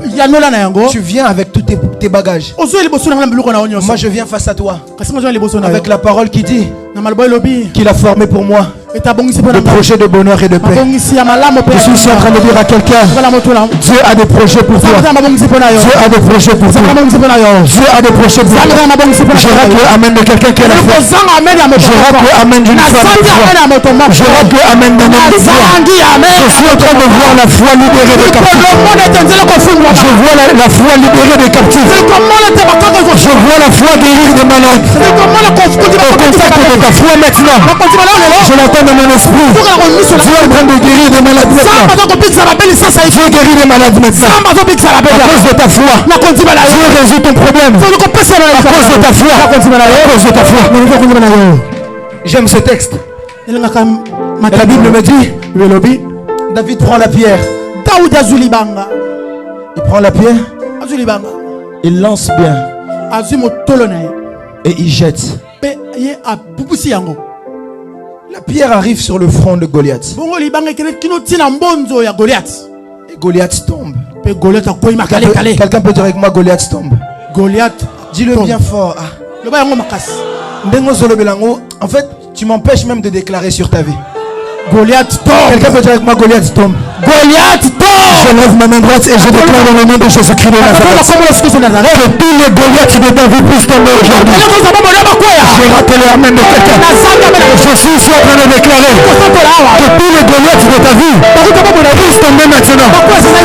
Tu viens avec tous tes bagages. Moi je viens face à toi avec la parole qui dit qu'il a formé pour moi le projet de bonheur et de paix. Je suis en train de dire à quelqu'un, Dieu a des projets pour toi. Dieu a des projets pour toi. Dieu a des projets pour toi. Je rate le amen de quelqu'un qui a la foi. Je rate le amen d'une femme de foi. Je rate le amen d'un homme de foi. Je suis en train de voir la foi libérée des captifs. Je vois la foi libérée des captifs. Je vois la foi guérir des malades. Au contact de ta foi maintenant, je l'entends dans mon esprit. Dieu est en train de guérir des malades maintenant. Dieu guérit des malades maintenant. À cause de ta foi, Dieu résout ton problème. À cause de ta foi. À cause de ta foi. J'aime ce texte. Et la Bible me dit, David prend la pierre. Il prend la pierre. Il lance bien. Et il jette. La pierre arrive sur le front de Goliath. Et Goliath tombe. Quelqu'un peut dire avec moi, Goliath tombe. Dis-le bien fort. En fait, tu m'empêches même de déclarer sur ta vie. Goliath tombe. Quelqu'un peut dire avec moi, Goliath tombe. Goliath tombe. Je lève ma main droite et je déclare dans le nom de Jésus-Christ de Nazareth que tous les Goliaths de ta vie puissent tomber aujourd'hui. Je rappelle l'amen de quelqu'un. Je suis ici en train de déclarer que tous les Goliaths de ta vie puissent tomber maintenant.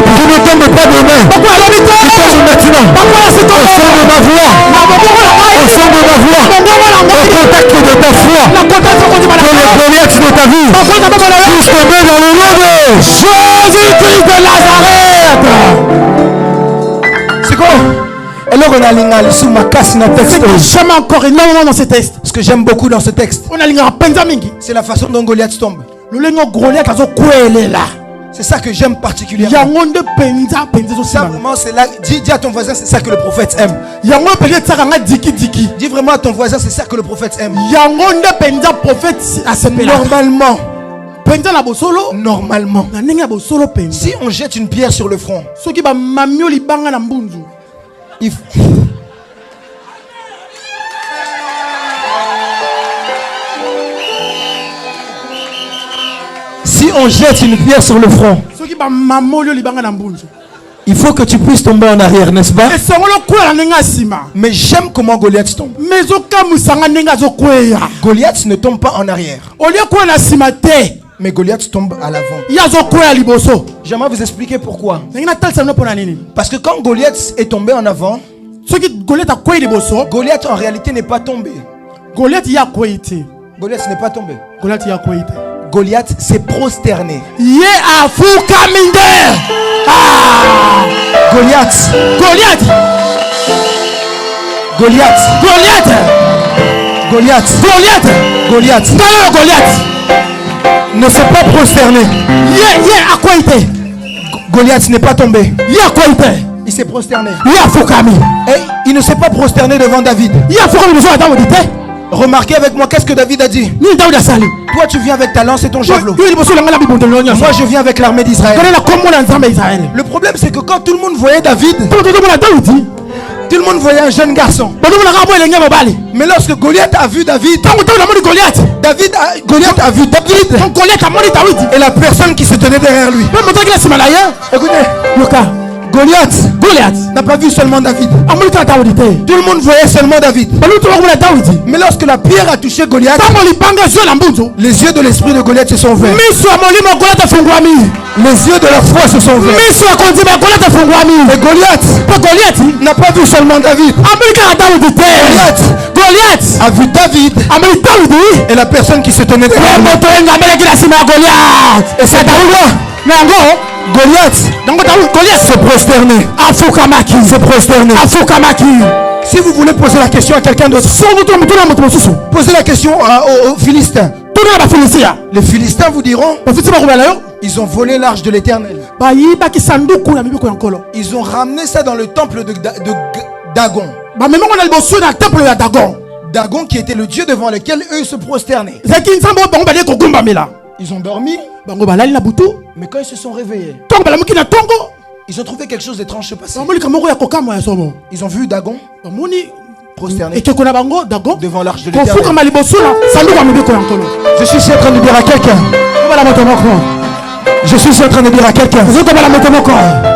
Tu ne tombes pas demain. Tu tombes maintenant. Au son de ma voix. Au son de ma voix. Au contact de ta foi. Que les Goliaths de ta vie puissent tomber dans le nom de Jésus-Christ de Nazareth. C'est quoi? Et là, on a l'ingale sous ma casse dans le texte. J'aime encore énormément dans ce texte. Ce que j'aime beaucoup dans ce texte, c'est la façon dont Goliath tombe. C'est ça que j'aime particulièrement. Simplement, c'est là. Dis à ton voisin, c'est ça que le prophète aime. Dis vraiment à ton voisin, c'est ça que le prophète aime. Normalement. Si on jette une pierre sur le front, il faut... Si on jette une pierre sur le front, il faut que tu puisses tomber en arrière, n'est-ce pas? Mais j'aime comment Goliath tombe. Goliath ne tombe pas en arrière, mais Goliath tombe à l'avant. J'aimerais vous expliquer pourquoi. Parce que quand Goliath est tombé en avant, Goliath en réalité n'est pas tombé. Goliath n'est pas tombé. Goliath s'est prosterné. Goliath ne s'est pas prosterné. Goliath n'est pas tombé. Il s'est prosterné. Et il ne s'est pas prosterné devant David. Remarquez avec moi, qu'est-ce que David a dit? Toi tu viens avec ta lance et ton javelot. Moi je viens avec l'armée d'Israël. Le problème c'est que quand tout le monde voyait David, tout le monde voyait un jeune garçon. Mais lorsque Goliath a vu David, Goliath a vu David et la personne qui se tenait derrière lui. Écoutez, Goliath n'a pas vu seulement David. Tout le monde voyait seulement David. Mais lorsque la pierre a touché Goliath, les yeux de l'esprit de Goliath se sont ouverts. Les yeux de leur foi se sont ouverts. Et Goliath n'a pas vu seulement David. Goliath a vu David et la personne qui se tenait derrière lui. Et c'est pourquoi Goliath s'est prosterné. Si vous voulez poser la question à quelqu'un d'autre, posez la question aux Philistins. Les Philistins vous diront, ils ont volé l'arche de l'Éternel. Ils ont ramené ça dans le temple de Dagon. Dagon qui était le dieu devant lequel eux se prosternaient. Ils ont dormi. Mais quand ils se sont réveillés, ils ont trouvé quelque chose d'étrange se passer. Ils ont vu Dagon prosterné devant l'arche de l'Éternel. Je suis en train de dire à quelqu'un,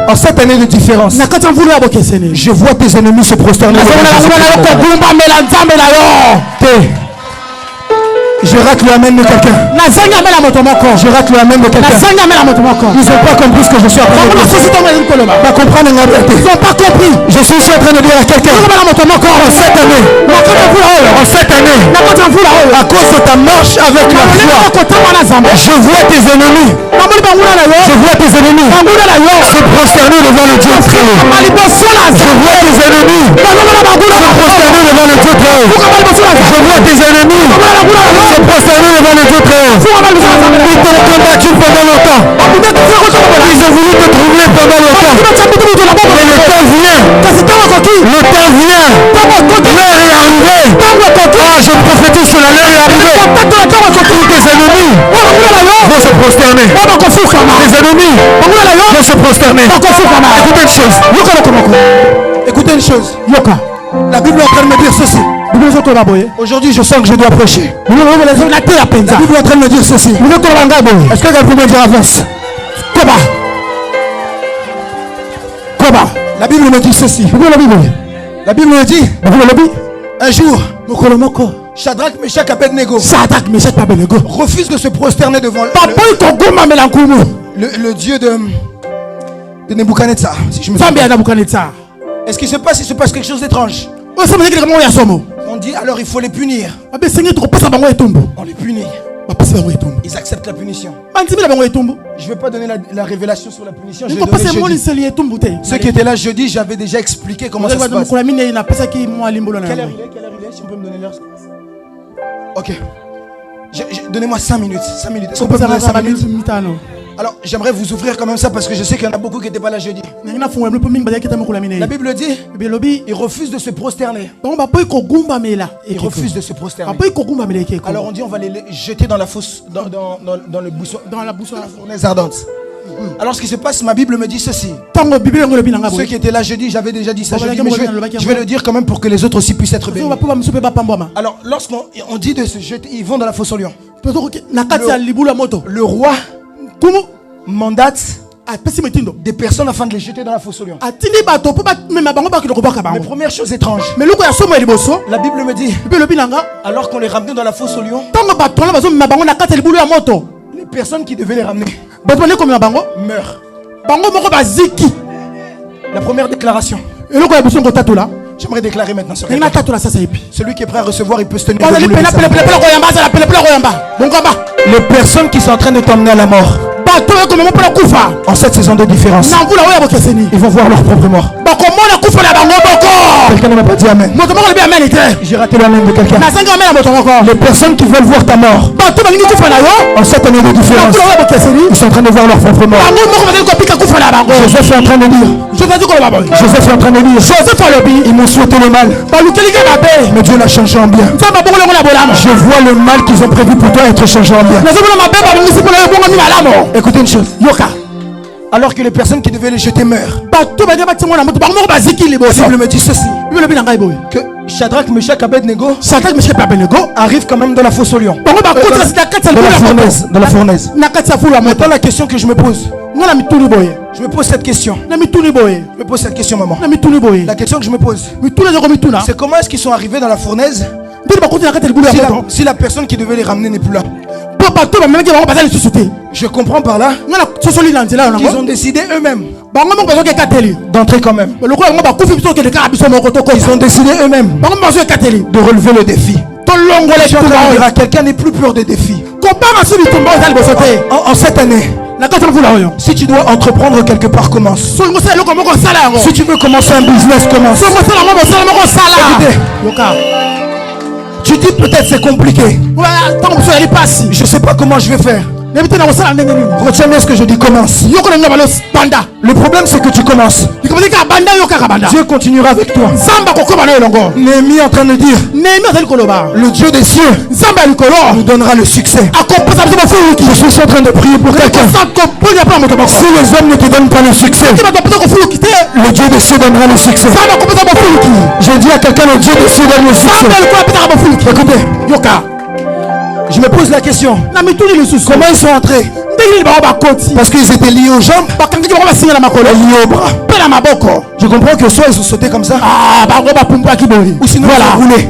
en cette année de différence, je vois tes ennemis se prosterner. Je rate le amen de quelqu'un. Je rate le amen de quelqu'un. Ils n'ont pas compris ce que je suis en train de dire. Ils n'ont pas compris. Je suis en train de dire à quelqu'un, en cette année, à cause de ta marche avec la foi, je vois tes ennemis. Je vois tes ennemis se prosterner devant le Dieu très haut. Je vois tes ennemis se prosterner devant le Dieu très haut. Je vois tes ennemis se prosterner devant le Dieu très haut. Ils t'ont combattu pendant longtemps. Ils ont voulu te troubler pendant longtemps. Mais le temps vient. Le temps vient. L'heure est arrivée. Je prophétise que la l'heure est arrivée. Tous tes ennemis vont se prosterner. Les ennemis vont se prosterner. Écoutez une chose. La Bible est en train de me dire ceci. Aujourd'hui, je sens que je dois prêcher. La Bible est en train de me dire ceci. Est-ce que quelqu'un peut me dire avance? La Bible me dit ceci. La Bible me dit un jour, Shadrach, Meshach, Abednego refuse de se prosterner devant le Dieu de Nebuchadnezzar. Si je me souviens. Est-ce qu'il se passe quelque chose d'étrange? On dit alors il faut les punir. On les punit. Ils acceptent la punition. Je ne vais pas donner la révélation sur la punition. Je vais donner jeudi. Ceux qui étaient là jeudi, j'avais déjà expliqué comment ça se passe. Quelle heure il est? Si on peut me donner l'heure. Ok. Donnez-moi 5 minutes. 5 minutes. Est-ce qu'on peut me donner 5 minutes? Alors j'aimerais vous ouvrir quand même ça parce que je sais qu'il y en a beaucoup qui n'étaient pas là jeudi. La Bible dit, il refuse de se prosterner. Il refuse de se prosterner. Alors on dit on va les jeter dans la fosse, dans le buisson, dans la fournaise ardente. Alors ce qui se passe, ma Bible me dit ceci. Ceux qui étaient là jeudi, j'avais déjà dit ça jeudi, mais je vais le dire quand même pour que les autres aussi puissent être bénis. Alors lorsqu'on dit de se jeter, ils vont dans la fosse au lion. Le roi mandate des personnes afin de les jeter dans la fosse au lion. Mais première chose étrange, la Bible me dit, alors qu'on les ramenait dans la fosse au lion, les personnes qui devaient les ramener meurent. La première déclaration. J'aimerais déclarer maintenant sur celui qui est prêt à recevoir, il peut se tenir debout. Les personnes qui sont en train de t'emmener à la mort en cette saison de différence, ils vont voir leur propre mort. Quelqu'un ne m'a pas dit amen. J'ai raté l'amen de quelqu'un. Les personnes qui veulent voir ta mort en cette année de différence, ils sont en train de voir leur propre mort. Joseph est en train de dire, ils m'ont souhaité le mal, mais Dieu l'a changé en bien. Je vois le mal qu'ils ont prévu pour toi être changé en bien. Écoutez une chose, alors que les personnes qui devaient les jeter meurent, la Bible me dit ceci, que Shadrach, Meshach, Abednego arrivent quand même dans la fosse au lion, dans la fournaise. Maintenant la question que je me pose, je me pose cette question. Maman. La question que je me pose, c'est comment est-ce qu'ils sont arrivés dans la fournaise si la personne qui devait les ramener n'est plus là. Je comprends par là qu'ils ont décidé eux-mêmes d'entrer quand même. Ils ont décidé eux-mêmes de relever le défi. Quelqu'un n'est plus peur des défis. En cette année, si tu dois entreprendre quelque part, commence. Si tu veux commencer un business, commence. Tu dis peut-être c'est compliqué. Je sais pas comment je vais faire. Retiens bien ce que je dis, commence. Le problème c'est que tu commences. Dieu continuera avec toi. Néhémie est en train de dire, le Dieu des cieux nous donnera le succès. Je suis en train de prier pour quelqu'un. Si les hommes ne te donnent pas le succès, le Dieu des cieux donnera le succès. J'ai dit à quelqu'un, le Dieu des cieux donne le succès. Écoutez, je me pose la question, comment ils sont entrés? Parce qu'ils étaient liés aux jambes, liés aux bras. Je comprends que soit ils ont sauté comme ça, ou sinon ils ont roulé.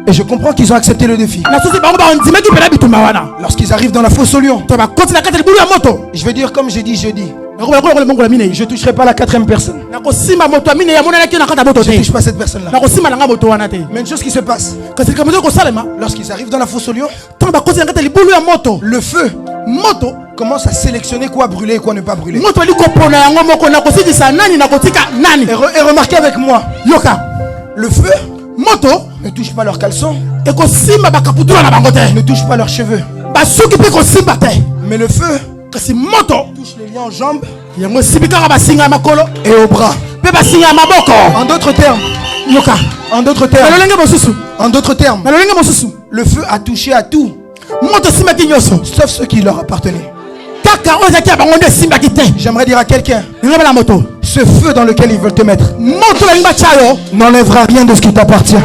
Et je comprends qu'ils ont accepté le défi. Lorsqu'ils arrivent dans la fosse au lion, je vais dire comme j'ai dit jeudi, je ne toucherai pas la quatrième personne. Je ne touche pas cette personne-là. Mais une chose qui se passe, lorsqu'ils arrivent dans la fosse au lion, le feu commence à sélectionner quoi brûler et quoi ne pas brûler. Et remarquez avec moi, le feu ne touche pas leurs caleçons, ne touche pas leurs cheveux, mais le feu touche les liens aux jambes et aux bras. En d'autres termes, le feu a touché à tout, sauf ceux qui leur appartenaient. J'aimerais dire à quelqu'un, ce feu dans lequel ils veulent te mettre n'enlèvera rien de ce qui t'appartient.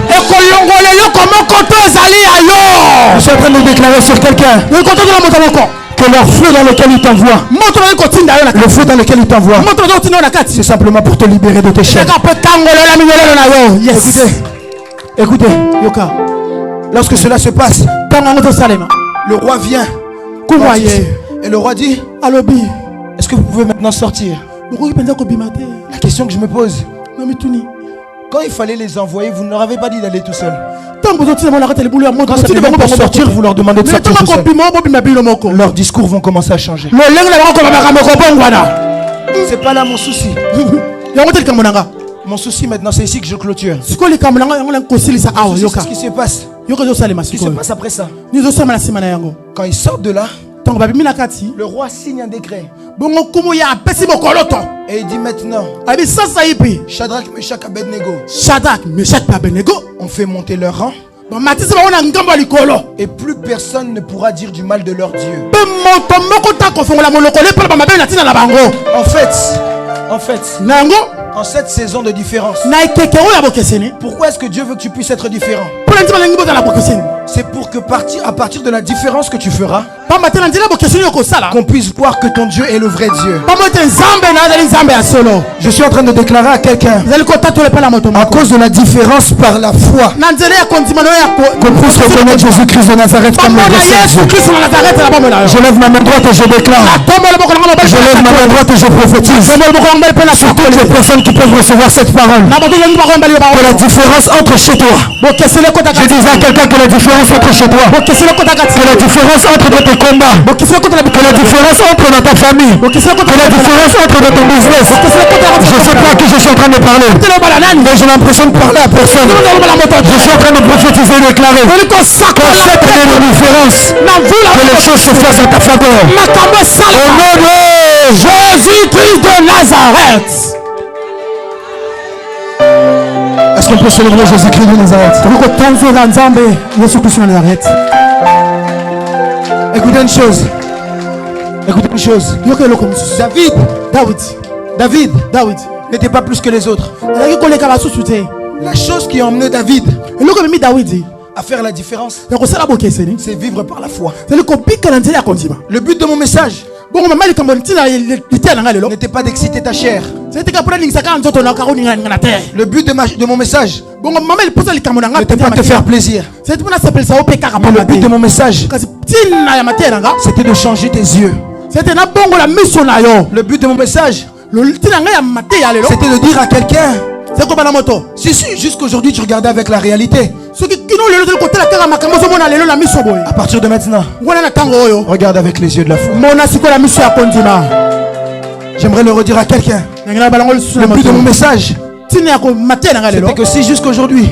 Je suis en train de déclarer sur quelqu'un que leur feu dans lequel ils t'envoient, le feu dans lequel ils t'envoient, c'est simplement pour te libérer de tes chaînes. Écoutez, lorsque cela se passe, le roi vient et le roi dit, est-ce que vous pouvez maintenant sortir? La question que je me pose, quand il fallait les envoyer, vous ne leur avez pas dit d'aller tout seul. Quand ça devait pas sortir, vous leur demandez de sortir tout seul. Leurs discours vont commencer à changer. C'est pas là mon souci. Mon souci maintenant, c'est ici que je clôture. Qu'est-ce qui se passe? Ce qui se passe après ça, quand ils sortent de là, le roi signe un décret. Et il dit maintenant, Shadrach, Meshach, Abednego, on fait monter leur rang. Et plus personne ne pourra dire du mal de leur Dieu. En fait, en cette saison de différence, pourquoi est-ce que Dieu veut que tu puisses être différent? C'est pour que à partir de la différence que tu feras, qu'on puisse voir que ton Dieu est le vrai Dieu. Je suis en train de déclarer à quelqu'un, à cause de la différence par la foi, qu'on puisse reconnaître Jésus-Christ de Nazareth comme le vrai Dieu. Je lève ma main droite et je déclare. Je lève ma main droite et je prophétise sur toutes les personnes qui peuvent recevoir cette parole. Que la différence entre chez toi. Je disais à quelqu'un que la différence entre chez toi. Que la différence entre dans tes combats. Que la différence entre dans ta famille. Que la différence entre dans ton business. Je ne sais pas à qui je suis en train de parler, mais j'ai l'impression de parler à personne. Je suis en train de prophétiser et déclarer qu'en cette année de différence, que les choses se fassent à ta faveur. Au nom de Jésus-Christ de Nazareth. Est-ce qu'on peut célébrer Jésus-Christ de Nazareth? Écoutez une chose. Écoutez une chose. David n'était pas plus que les autres. La chose qui a emmené David à faire la différence, c'est vivre par la foi. Le but de mon message n'était pas d'exciter ta chair. Le but de mon message n'était pas de te faire plaisir. Mais le but de mon message, c'était de changer tes yeux. Le but de mon message, c'était de dire à quelqu'un, si jusqu'aujourd'hui tu regardais avec la réalité, à partir de maintenant, regarde avec les yeux de la foi. J'aimerais le redire à quelqu'un. Le but de mon message, c'était que si jusqu'aujourd'hui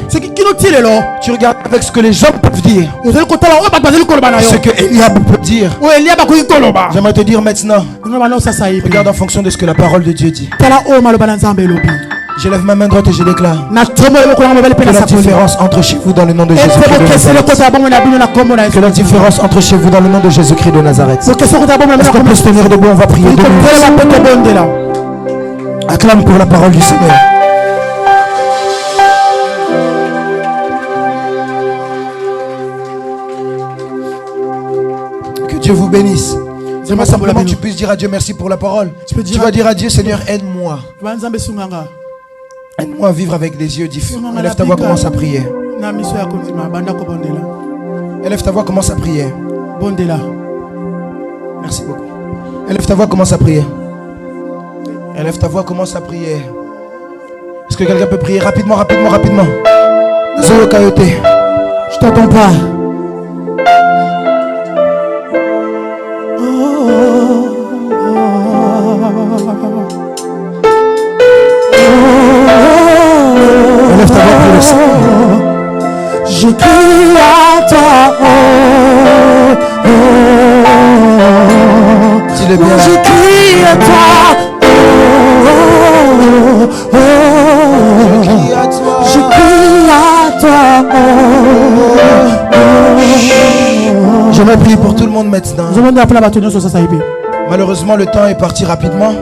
tu regardes avec ce que les gens peuvent dire, ce que Eliab peut dire, j'aimerais te dire maintenant, regarde en fonction de ce que la parole de Dieu dit. Je lève ma main droite et je déclare que la différence entre chez vous dans le nom de Jésus-Christ de Nazareth. Que la différence entre chez vous dans le nom de Jésus-Christ de Nazareth. Est-ce qu'on peut se tenir debout? On va prier 2 minutes. Acclame pour la parole du Seigneur. Que Dieu vous bénisse. J'aimerais simplement que tu puisses dire à Dieu merci pour la parole. Tu vas dire à Dieu, Seigneur, aide-moi. Aide-moi à vivre avec des yeux différents. Élève ta voix, commence à prier. Élève ta voix, commence à prier. Merci beaucoup. Élève ta voix, commence à prier. Élève ta voix, commence à prier. Est-ce que quelqu'un peut prier rapidement? Zolo Coyote, je t'entends pas. Élève ta voix pour le Seigneur. Je crie à toi. Dis-le bien. Je crie à toi. Je crie à toi. Je vais prier pour tout le monde maintenant. Malheureusement, le temps est parti rapidement.